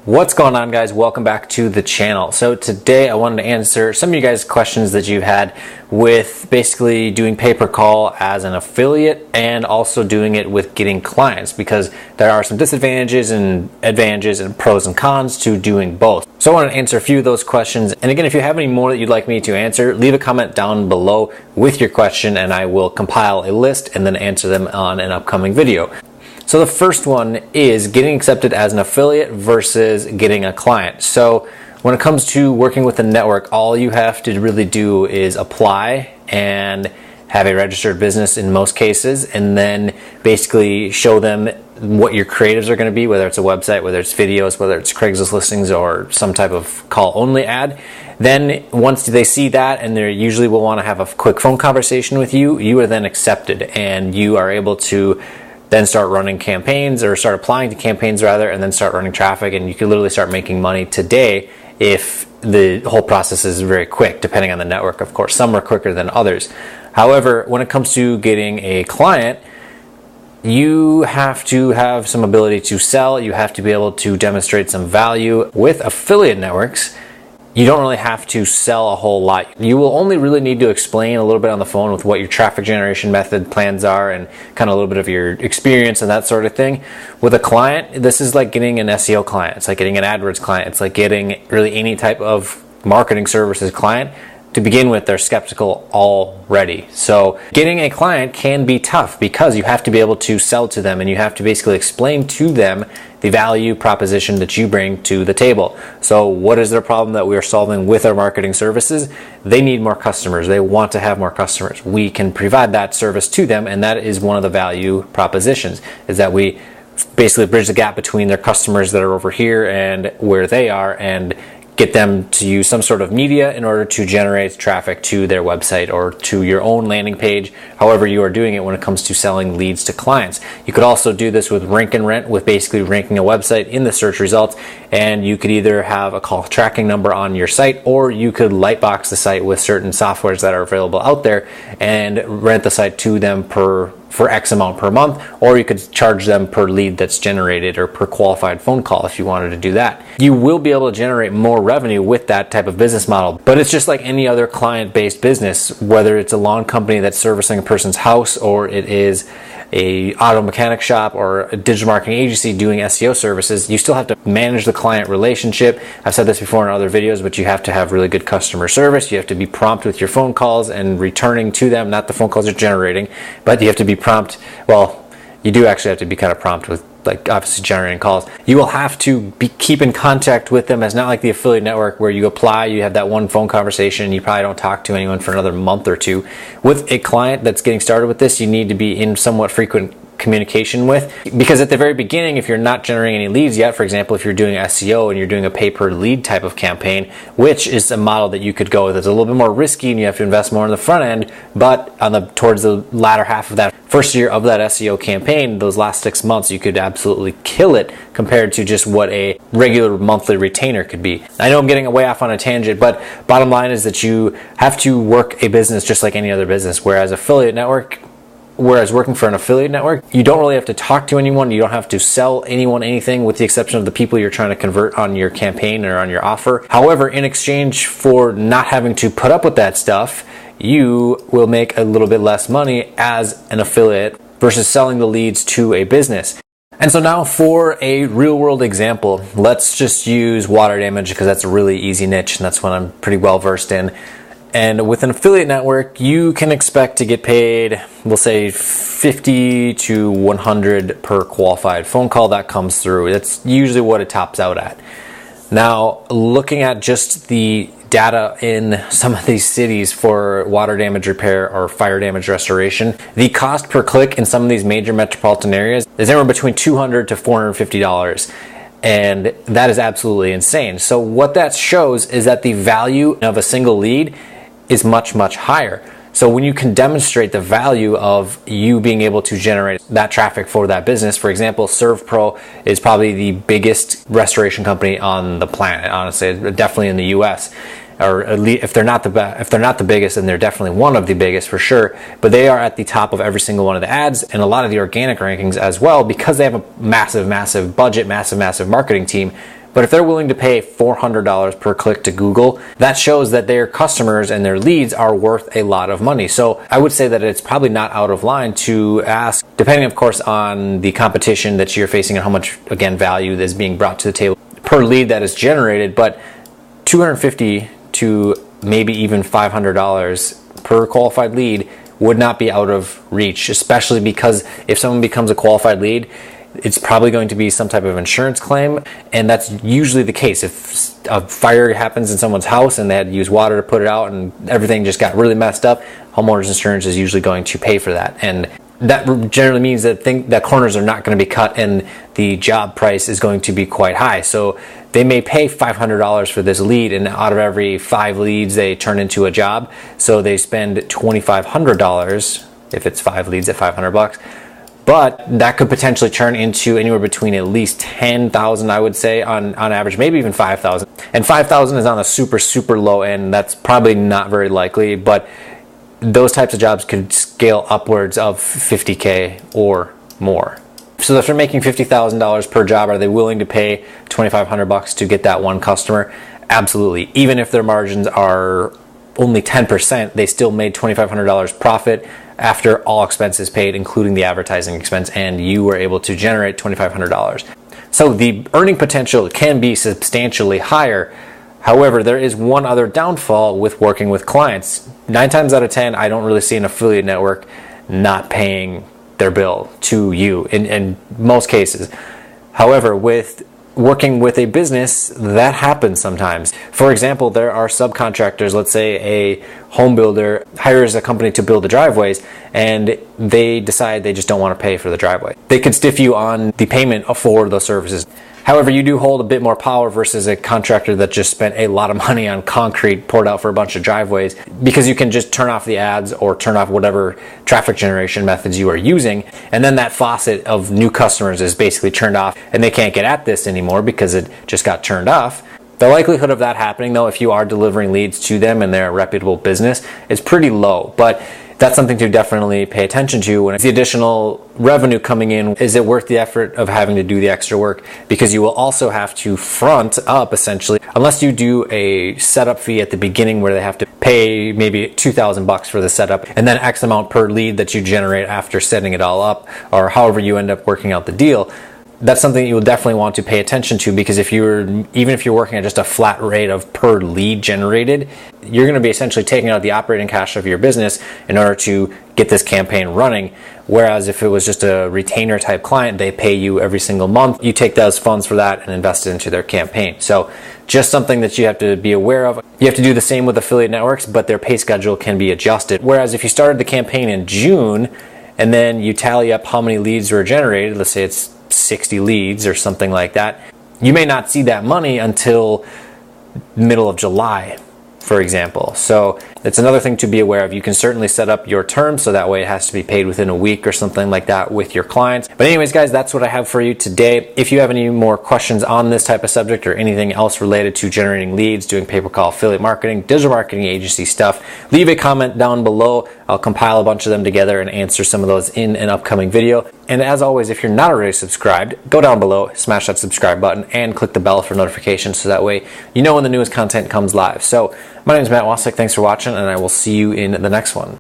What's going on, guys? Welcome back to the channel. So today I wanted to answer some of you guys' questions that you've had with basically doing pay-per-call as an affiliate and also doing it with getting clients, because there are some disadvantages and advantages and pros and cons to doing both. So I want to answer a few of those questions. And again, if you have any more that you'd like me to answer, leave a comment down below with your question and I will compile a list and then answer them on an upcoming video. So the first one is getting accepted as an affiliate versus getting a client. So when it comes to working with a network, all you have to really do is apply and have a registered business in most cases, and then basically show them what your creatives are going to be, whether it's a website, whether it's videos, whether it's Craigslist listings or some type of call only ad. Then once they see that, and they usually will want to have a quick phone conversation with you, you are then accepted and you are able to then start running campaigns, or start applying to campaigns rather, and then start running traffic, and you can literally start making money today if the whole process is very quick, depending on the network, of course. Some are quicker than others. However, when it comes to getting a client, you have to have some ability to sell. You have to be able to demonstrate some value. With affiliate networks, you don't really have to sell a whole lot. You will only really need to explain a little bit on the phone with what your traffic generation method plans are and kind of a little bit of your experience and that sort of thing. With a client, this is like getting an SEO client. It's like getting an AdWords client. It's like getting really any type of marketing services client. To begin with, they're skeptical already. So getting a client can be tough because you have to be able to sell to them and you have to basically explain to them the value proposition that you bring to the table. So what is their problem that we are solving with our marketing services? They need more customers. They want to have more customers. We can provide that service to them, and that is one of the value propositions, is that we basically bridge the gap between their customers that are over here and where they are, and get them to use some sort of media in order to generate traffic to their website or to your own landing page, however you are doing it when it comes to selling leads to clients. You could also do this with rank and rent, with basically ranking a website in the search results, and you could either have a call tracking number on your site, or you could lightbox the site with certain softwares that are available out there and rent the site to them for X amount per month, or you could charge them per lead that's generated or per qualified phone call if you wanted to do that. You will be able to generate more revenue with that type of business model, but it's just like any other client-based business, whether it's a lawn company that's servicing a person's house, or it is a auto mechanic shop or a digital marketing agency doing SEO services. You still have to manage the client relationship. I've said this before in other videos, but you have to have really good customer service. You have to be prompt with your phone calls and returning to them, not the phone calls you're generating, but you have to be prompt. Well, you do actually have to be kind of prompt with, like, obviously generating calls. You will have to keep in contact with them. It's not like the affiliate network where you apply, you have that one phone conversation, and you probably don't talk to anyone for another month or two. With a client that's getting started with this, you need to be in somewhat frequent communication with, because at the very beginning, if you're not generating any leads yet, for example, if you're doing SEO and you're doing a pay-per-lead type of campaign, which is a model that you could go with, it's a little bit more risky and you have to invest more on the front end, but towards the latter half of that first year of that SEO campaign, those last 6 months, you could absolutely kill it compared to just what a regular monthly retainer could be. I know I'm getting way off on a tangent, but bottom line is that you have to work a business just like any other business, whereas working for an affiliate network, you don't really have to talk to anyone. You don't have to sell anyone anything, with the exception of the people you're trying to convert on your campaign or on your offer. However, in exchange for not having to put up with that stuff, you will make a little bit less money as an affiliate versus selling the leads to a business. And so now for a real world example, let's just use water damage, because that's a really easy niche and that's what I'm pretty well versed in. And with an affiliate network, you can expect to get paid, we'll say 50 to 100 per qualified phone call that comes through. That's usually what it tops out at. Now, looking at just the data in some of these cities for water damage repair or fire damage restoration, the cost per click in some of these major metropolitan areas is anywhere between $200 to $450. And that is absolutely insane. So what that shows is that the value of a single lead is much, much higher. So when you can demonstrate the value of you being able to generate that traffic for that business, for example, ServPro is probably the biggest restoration company on the planet, honestly, definitely in the US. Or at least if they're not the biggest, then they're definitely one of the biggest for sure. But they are at the top of every single one of the ads and a lot of the organic rankings as well, because they have a massive budget, massive marketing team. But if they're willing to pay $400 per click to Google, that shows that their customers and their leads are worth a lot of money. So I would say that it's probably not out of line to ask, depending of course on the competition that you're facing and how much, again, value is being brought to the table per lead that is generated, but $250 to maybe even $500 per qualified lead would not be out of reach, especially because if someone becomes a qualified lead, it's probably going to be some type of insurance claim, and that's usually the case. If a fire happens in someone's house and they had to use water to put it out and everything just got really messed up, homeowners insurance is usually going to pay for that. And that generally means that corners are not going to be cut and the job price is going to be quite high. So they may pay $500 for this lead, and out of every 5 leads they turn into a job. So they spend $2,500 if it's 5 leads at $500. But that could potentially turn into anywhere between at least 10,000, I would say, on average, maybe even 5,000. And 5,000 is on the super low end. That's probably not very likely, but those types of jobs could scale upwards of 50K or more. So if they're making $50,000 per job, are they willing to pay $2,500 to get that one customer? Absolutely. Even if their margins are only 10%, they still made $2,500 profit after all expenses paid, including the advertising expense, and you were able to generate $2,500. So the earning potential can be substantially higher. However, there is one other downfall with working with clients. 9 times out of 10, I don't really see an affiliate network not paying their bill to you in most cases. However, with working with a business, that happens sometimes. For example, there are subcontractors. Let's say a home builder hires a company to build the driveways and they decide they just don't want to pay for the driveway. They could stiff you on the payment for those services. However, you do hold a bit more power versus a contractor that just spent a lot of money on concrete poured out for a bunch of driveways, because you can just turn off the ads or turn off whatever traffic generation methods you are using, and then that faucet of new customers is basically turned off and they can't get at this anymore because it just got turned off. The likelihood of that happening, though, if you are delivering leads to them and they're a reputable business, is pretty low. But that's something to definitely pay attention to. When it's the additional revenue coming in, is it worth the effort of having to do the extra work? Because you will also have to front up, essentially, unless you do a setup fee at the beginning where they have to pay maybe $2,000 for the setup and then X amount per lead that you generate after setting it all up, or however you end up working out the deal. That's something that you will definitely want to pay attention to, because even if you're working at just a flat rate of per lead generated, you're going to be essentially taking out the operating cash of your business in order to get this campaign running. Whereas if it was just a retainer type client, they pay you every single month. You take those funds for that and invest it into their campaign. So just something that you have to be aware of. You have to do the same with affiliate networks, but their pay schedule can be adjusted. Whereas if you started the campaign in June and then you tally up how many leads were generated, let's say it's 60 leads or something like that, you may not see that money until middle of July, for example. So it's another thing to be aware of. You can certainly set up your terms so that way it has to be paid within a week or something like that with your clients. But anyways, guys, that's what I have for you today. If you have any more questions on this type of subject or anything else related to generating leads, doing pay-per-call affiliate marketing, digital marketing agency stuff, leave a comment down below. I'll compile a bunch of them together and answer some of those in an upcoming video. And as always, if you're not already subscribed, go down below, smash that subscribe button, and click the bell for notifications so that way you know when the newest content comes live. So my name is Matt Wasik. Thanks for watching, and I will see you in the next one.